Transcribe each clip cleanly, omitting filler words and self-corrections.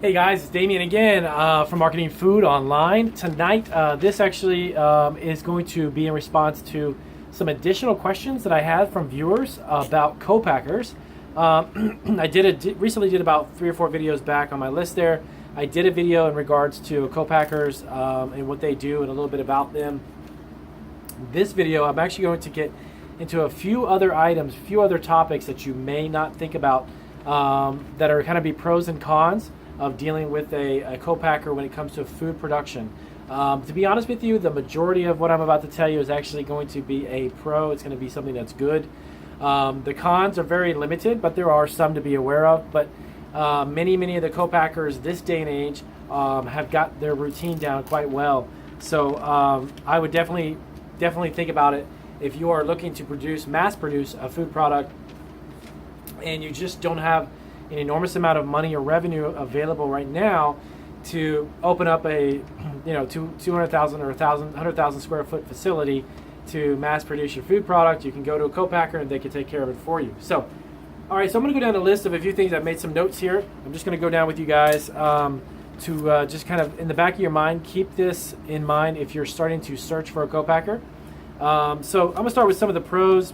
Hey guys, it's Damien again from Marketing Food Online. Tonight, this actually is going to be in response to some additional questions that I had from viewers about co-packers. Recently did about 3 or 4 videos back on my list there. I did a video in regards to co-packers and what they do and a little bit about them. This video, I'm actually going to get into a few other items, a few other topics that you may not think about that are kind of be pros and cons of dealing with a co-packer when it comes to food production. To be honest with you, the majority of what I'm about to tell you is actually going to be a pro. It's going to be something that's good. The cons are very limited, but there are some to be aware of. But many of the co-packers this day and age have got their routine down quite well. So I would definitely think about it if you are looking to mass produce a food product and you just don't have an enormous amount of money or revenue available right now to open up a 200,000 or 100,000 square foot facility to mass produce your food product. You can go to a co-packer and they can take care of it for you. So all right, so I'm going to go down a list of a few things. I've made some notes here. I'm just going to go down with you guys to just kind of in the back of your mind, keep this in mind if you're starting to search for a co-packer. So I'm going to start with some of the pros.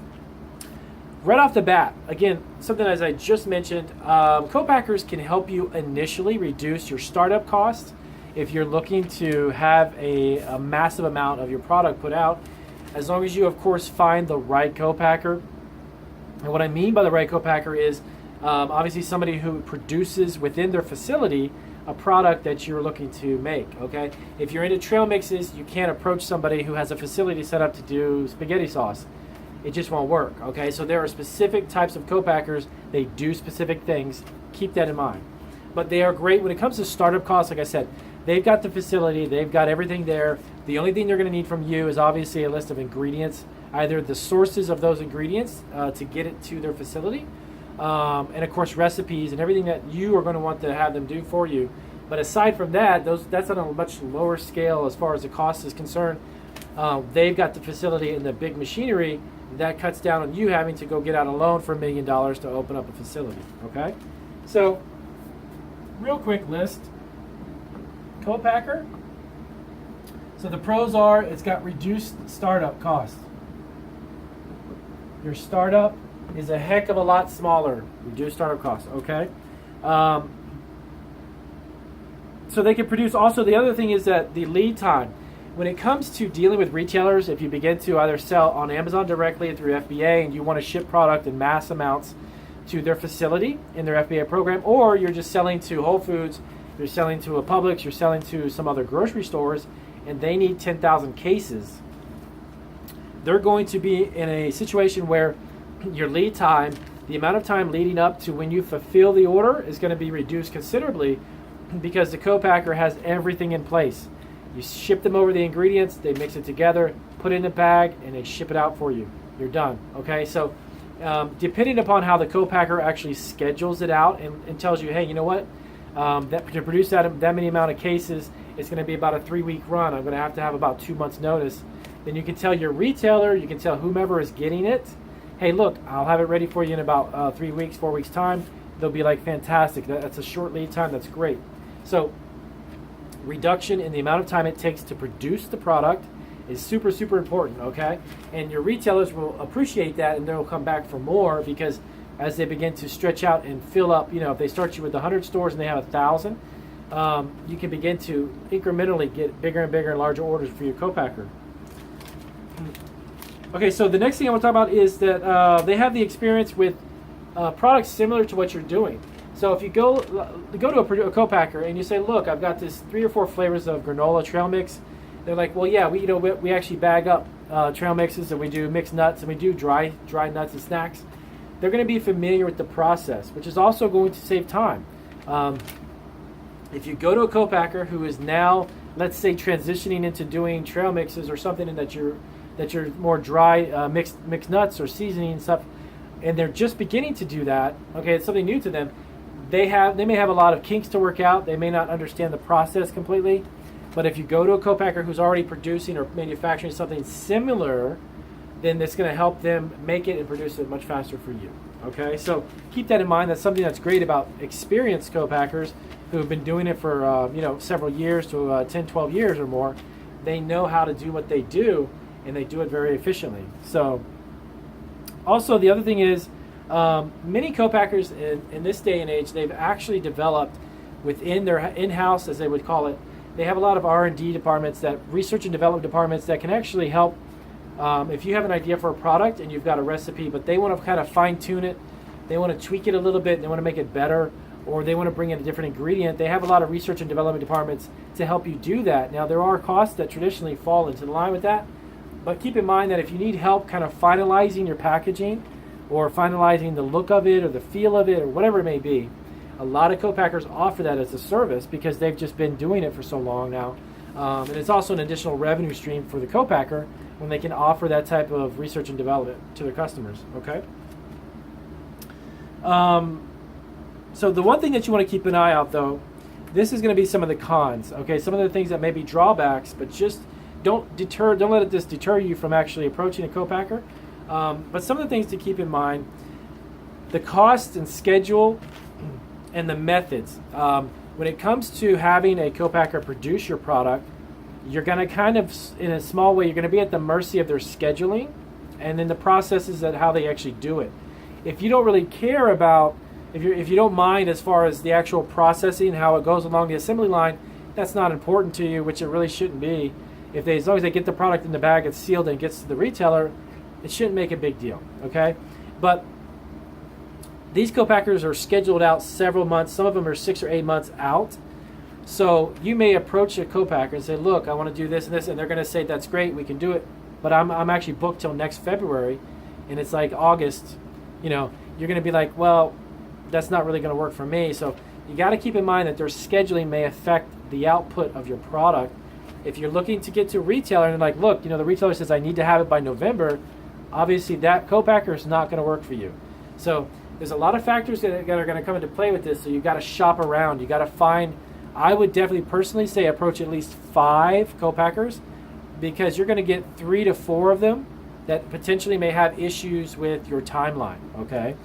Right off the bat, again, something as I just mentioned, co-packers can help you initially reduce your startup costs if you're looking to have a massive amount of your product put out, as long as you, of course, find the right co-packer. And what I mean by the right co-packer is obviously somebody who produces within their facility a product that you're looking to make, okay? If you're into trail mixes, you can't approach somebody who has a facility set up to do spaghetti sauce. It just won't work, okay? So there are specific types of co-packers. They do specific things. Keep that in mind. But they are great when it comes to startup costs. Like I said, they've got the facility. They've got everything there. The only thing they're going to need from you is obviously a list of ingredients, either the sources of those ingredients to get it to their facility, and of course recipes and everything that you are going to want to have them do for you. But aside from that, that's on a much lower scale as far as the cost is concerned. They've got the facility and the big machinery. That cuts down on you having to go get out a loan for $1 million to open up a facility, okay? So, real quick list. Co-packer. So the pros are it's got reduced startup costs. Your startup is a heck of a lot smaller. Reduced startup costs, okay? So they can produce also, the other thing is that the lead time. When it comes to dealing with retailers, if you begin to either sell on Amazon directly through FBA and you want to ship product in mass amounts to their facility in their FBA program, or you're just selling to Whole Foods, you're selling to a Publix, you're selling to some other grocery stores, and they need 10,000 cases, they're going to be in a situation where your lead time, the amount of time leading up to when you fulfill the order, is going to be reduced considerably because the co-packer has everything in place. You ship them over the ingredients, they mix it together, put it in a bag, and they ship it out for you. You're done, okay? So depending upon how the co-packer actually schedules it out and tells you, hey, you know what? To produce that many amount of cases, it's going to be about a 3-week run. I'm going to have about 2 months notice. Then you can tell your retailer, you can tell whomever is getting it, hey, look, I'll have it ready for you in about 3 weeks, 4 weeks time. They'll be like, fantastic. That's a short lead time. That's great. So reduction in the amount of time it takes to produce the product is super important, okay? And your retailers will appreciate that, and they'll come back for more, because as they begin to stretch out and fill up, if they start you with 100 stores and they have 1,000, you can begin to incrementally get bigger and bigger and larger orders for your co-packer. Okay, so the next thing I want to talk about is that they have the experience with products similar to what you're doing. So if you go to a co-packer and you say, look, I've got this 3 or 4 flavors of granola trail mix, they're like, well, yeah, we actually bag up trail mixes, and we do mixed nuts, and we do dry nuts and snacks. They're going to be familiar with the process, which is also going to save time. If you go to a co-packer who is now, let's say, transitioning into doing trail mixes or something that you're more dry mixed nuts or seasoning and stuff, and they're just beginning to do that, okay, it's something new to them. They may have a lot of kinks to work out. They may not understand the process completely. But if you go to a co-packer who's already producing or manufacturing something similar, then it's going to help them make it and produce it much faster for you. Okay, so keep that in mind. That's something that's great about experienced co-packers who have been doing it for several years to 10, 12 years or more. They know how to do what they do, and they do it very efficiently. So also the other thing is many co-packers in this day and age, they've actually developed within their in-house, as they would call it, they have a lot of R&D departments, that research and development departments that can actually help. If you have an idea for a product and you've got a recipe, but they want to kind of fine-tune it, they want to tweak it a little bit, they want to make it better, or they want to bring in a different ingredient, they have a lot of research and development departments to help you do that. Now, there are costs that traditionally fall into the line with that, but keep in mind that if you need help kind of finalizing your packaging or finalizing the look of it or the feel of it or whatever it may be, a lot of co-packers offer that as a service because they've just been doing it for so long now. And it's also an additional revenue stream for the co-packer when they can offer that type of research and development to their customers, okay? So the one thing that you want to keep an eye out, though, this is going to be some of the cons, okay? Some of the things that may be drawbacks, but just don't let this deter you from actually approaching a co-packer. But some of the things to keep in mind, the cost and schedule and the methods. When it comes to having a co-packer produce your product, you're going to kind of, in a small way, you're going to be at the mercy of their scheduling and then the processes that how they actually do it. If you don't really care about, if you don't mind as far as the actual processing, how it goes along the assembly line, that's not important to you, which it really shouldn't be. As long as they get the product in the bag, it's sealed and gets to the retailer, it shouldn't make a big deal, okay? But these co-packers are scheduled out several months. Some of them are 6 or 8 months out. So you may approach a co-packer and say, look, I want to do this and this, and they're going to say, that's great, we can do it, but I'm actually booked till next February, and it's like August. You're going to be like, well, that's not really going to work for me. So you got to keep in mind that their scheduling may affect the output of your product. If you're looking to get to a retailer and like, look, the retailer says I need to have it by November, obviously that co-packer is not going to work for you. So there's a lot of factors that are going to come into play with this. So you've got to shop around. You got to find, I would definitely personally say approach at least 5 co-packers, because you're going to get 3 to 4 of them that potentially may have issues with your timeline, okay?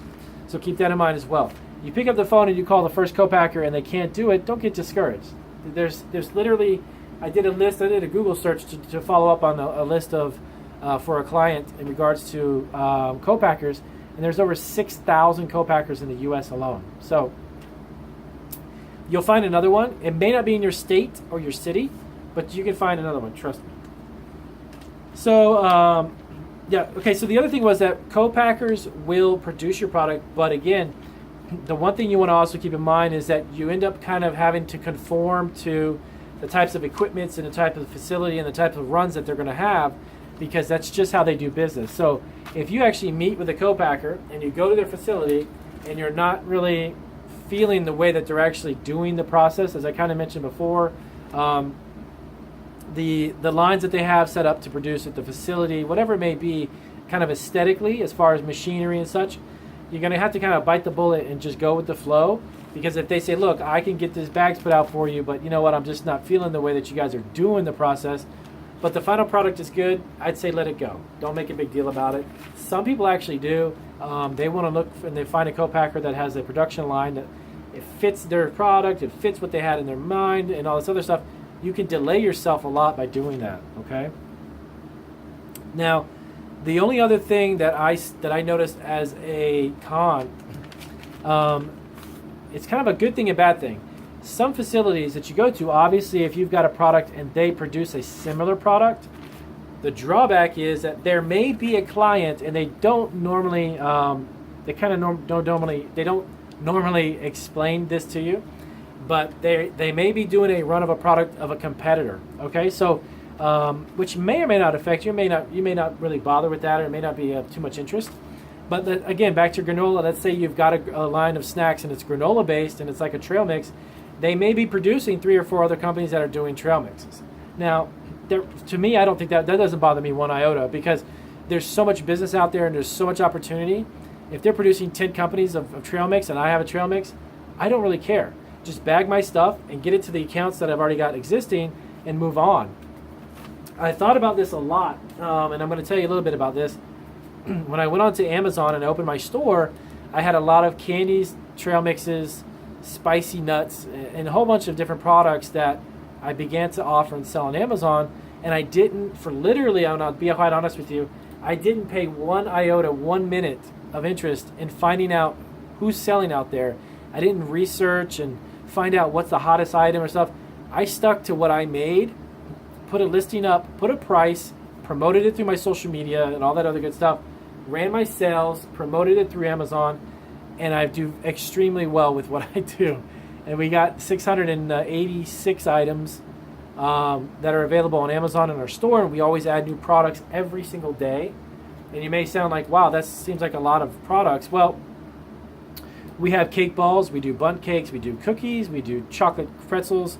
So keep that in mind as well. You pick up the phone and you call the first co-packer and they can't do it, don't get discouraged. There's literally, I did a Google search to follow up on a list of, for a client in regards to co-packers, and there's over 6,000 co-packers in the U.S. alone. So you'll find another one. It may not be in your state or your city, but you can find another one, trust me. So, so the other thing was that co-packers will produce your product, but again, the one thing you want to also keep in mind is that you end up kind of having to conform to the types of equipments and the type of facility and the type of runs that they're going to have, because that's just how they do business. So if you actually meet with a co-packer and you go to their facility and you're not really feeling the way that they're actually doing the process, as I kind of mentioned before, the lines that they have set up to produce at the facility, whatever it may be, kind of aesthetically, as far as machinery and such, you're going to have to kind of bite the bullet and just go with the flow. Because if they say, look, I can get these bags put out for you, but you know what, I'm just not feeling the way that you guys are doing the process, but the final product is good, I'd say let it go. Don't make a big deal about it. Some people actually do. They want to look and they find a co-packer that has a production line that it fits their product, it fits what they had in their mind and all this other stuff. You can delay yourself a lot by doing that, okay? Now, the only other thing that I noticed as a con, it's kind of a good thing and bad thing. Some facilities that you go to, obviously, if you've got a product and they produce a similar product, the drawback is that there may be a client and they don't normally, they don't normally explain this to you, but they may be doing a run of a product of a competitor. Okay, so which may or may not affect you. You may not really bother with that, or it may not be of too much interest. But again, back to granola. Let's say you've got a line of snacks and it's granola based and it's like a trail mix. They may be producing 3 or 4 other companies that are doing trail mixes. Now, to me, I don't think that doesn't bother me one iota, because there's so much business out there and there's so much opportunity. If they're producing 10 companies of trail mix and I have a trail mix, I don't really care. Just bag my stuff and get it to the accounts that I've already got existing and move on. I thought about this a lot, and I'm going to tell you a little bit about this. When I went onto Amazon and I opened my store, I had a lot of candies, trail mixes, spicy nuts, and a whole bunch of different products that I began to offer and sell on Amazon. And I didn't, for literally, I'll be quite honest with you, I didn't pay 1 iota, 1 minute of interest in finding out who's selling out there. I didn't research and find out what's the hottest item or stuff. I stuck to what I made, put a listing up, put a price, promoted it through my social media and all that other good stuff, ran my sales, promoted it through Amazon, and I do extremely well with what I do. And we got 686 items that are available on Amazon in our store, and we always add new products every single day. And you may sound like, wow, that seems like a lot of products. Well, we have cake balls, we do bundt cakes, we do cookies, we do chocolate pretzels,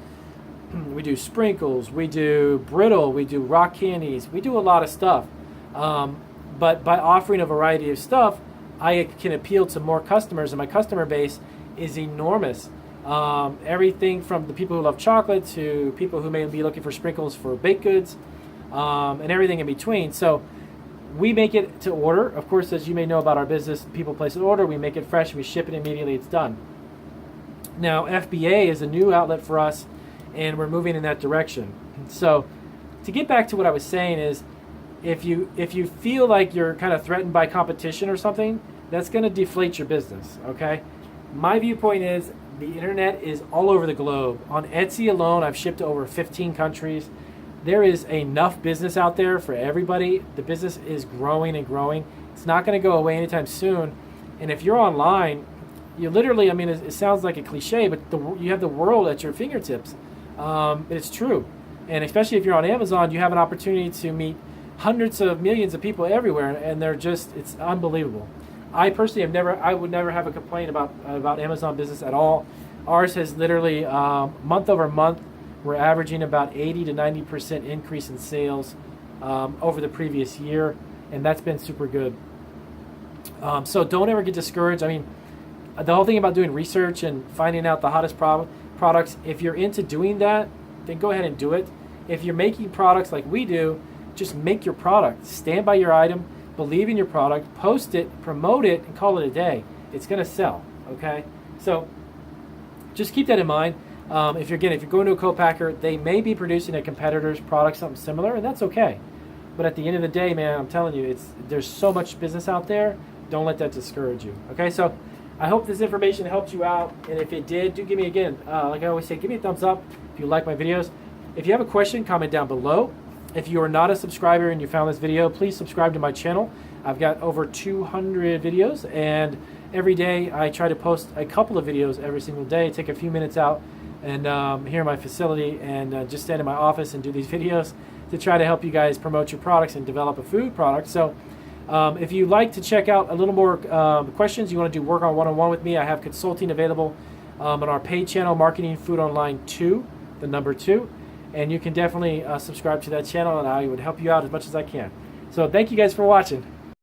we do sprinkles, we do brittle, we do rock candies, we do a lot of stuff. But by offering a variety of stuff, I can appeal to more customers, and my customer base is enormous. Everything from the people who love chocolate to people who may be looking for sprinkles for baked goods, and everything in between. So we make it to order. Of course, as you may know about our business, people place an order, we make it fresh, we ship it immediately, it's done. Now, FBA is a new outlet for us, and we're moving in that direction. So to get back to what I was saying is, if you feel like you're kind of threatened by competition or something, that's going to deflate your business, okay? My viewpoint is the internet is all over the globe. On Etsy alone, I've shipped to over 15 countries. There is enough business out there for everybody. The business is growing and growing. It's not going to go away anytime soon. And if you're online, you literally, I mean, it sounds like a cliche, but you have the world at your fingertips. It's true. And especially if you're on Amazon, you have an opportunity to meet hundreds of millions of people everywhere, and it's unbelievable. I personally I would never have a complaint about Amazon business at all. Ours has literally, month over month, we're averaging about 80 to 90% increase in sales over the previous year, and that's been super good. So don't ever get discouraged. I mean, the whole thing about doing research and finding out the hottest products, if you're into doing that, then go ahead and do it. If you're making products like we do, just make your product. Stand by your item, believe in your product, post it, promote it, and call it a day. It's going to sell, okay? So just keep that in mind. If you're going to a co-packer, they may be producing a competitor's product, something similar, and that's okay. But at the end of the day, man, I'm telling you, there's so much business out there. Don't let that discourage you, okay? So I hope this information helped you out, and if it did, do give me, again, like I always say, give me a thumbs up if you like my videos. If you have a question, comment down below. If you are not a subscriber and you found this video, please subscribe to my channel. I've got over 200 videos, and every day I try to post a couple of videos every single day. Take a few minutes out and here in my facility and just stand in my office and do these videos to try to help you guys promote your products and develop a food product. So if you'd like to check out a little more questions, you want to do work on one-on-one with me, I have consulting available on our paid channel, Marketing Food Online 2, the number 2. And you can definitely subscribe to that channel, and I would help you out as much as I can. So thank you guys for watching.